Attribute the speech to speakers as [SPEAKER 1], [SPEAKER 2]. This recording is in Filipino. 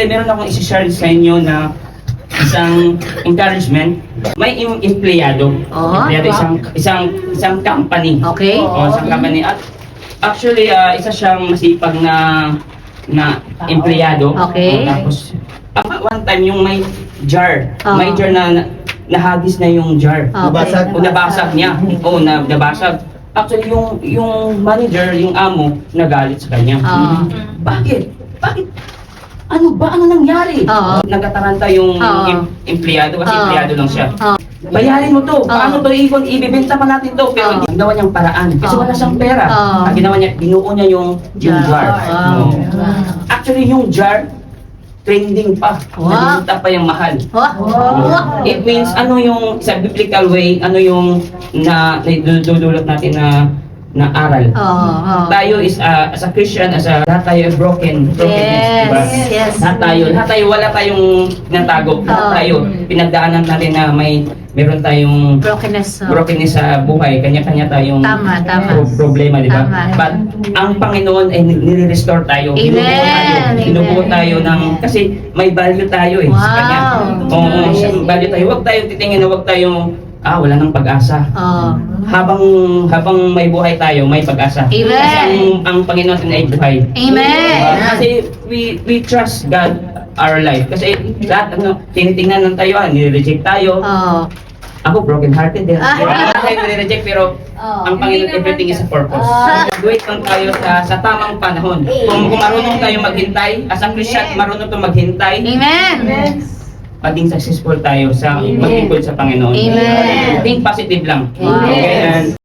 [SPEAKER 1] kapatid, meron akong isi-share sa inyo na isang encouragement. May empleyado. Isang company.
[SPEAKER 2] Okay.
[SPEAKER 1] Isang company. At actually, isa siyang masipag na empleyado.
[SPEAKER 2] Okay.
[SPEAKER 1] Tapos, one time yung may jar.
[SPEAKER 2] Oh.
[SPEAKER 1] May jar na nahagis na yung jar.
[SPEAKER 2] Okay.
[SPEAKER 1] Nabasag niya. Oo, nabasag. Actually, yung manager, yung amo, nagalit sa kanya. Bakit? Ano ba? Ano nangyari? Nagataranta yung empleyado kasi empleyado lang siya. Bayarin mo to. Paano to ibibenta pa natin to? Pero ginawa niyang paraan. Kasi wala siyang pera. Ang ginawa niya, binuo niya yung jar. Actually, yung jar, trending pa. Nabibenta pa yung mahal. It means, ano yung, sa biblical way, ano yung dudulot natin na aral. Tayo is as a Christian, lahat tayo ay brokenness, diba?
[SPEAKER 2] Yes.
[SPEAKER 1] Lahat tayo, wala tayong natago. Lahat tayo, pinagdaanan natin na meron tayong
[SPEAKER 2] Brokenness.
[SPEAKER 1] brokenness sa buhay. Kanya-kanya tayong
[SPEAKER 2] Tama.
[SPEAKER 1] problema, di ba?
[SPEAKER 2] Tama.
[SPEAKER 1] But ang Panginoon ay nire-restore tayo.
[SPEAKER 2] Amen.
[SPEAKER 1] Binubuo tayo kasi may value tayo sa Kanya. Oo, value tayo. Huwag tayong titingin na huwag tayong wala nang pag-asa. Habang may buhay tayo, may pag-asa.
[SPEAKER 2] Amen.
[SPEAKER 1] Kasi ang Panginoon natin ay buhay.
[SPEAKER 2] Amen.
[SPEAKER 1] Kasi we trust God our life. Kasi lahat tinitingnan ng tayo, nire-reject tayo. Ako broken hearted din. Tayo nire-reject pero ang Panginoon, everything is a purpose. Wait lang tayo sa tamang panahon. Kung marunong tayo maghintay, as a Christian, marunong tayo maghintay.
[SPEAKER 2] Amen.
[SPEAKER 1] Maging successful tayo sa magtungkol sa Panginoon.
[SPEAKER 2] Amen.
[SPEAKER 1] Think positive lang.
[SPEAKER 2] Amen.
[SPEAKER 1] Okay? And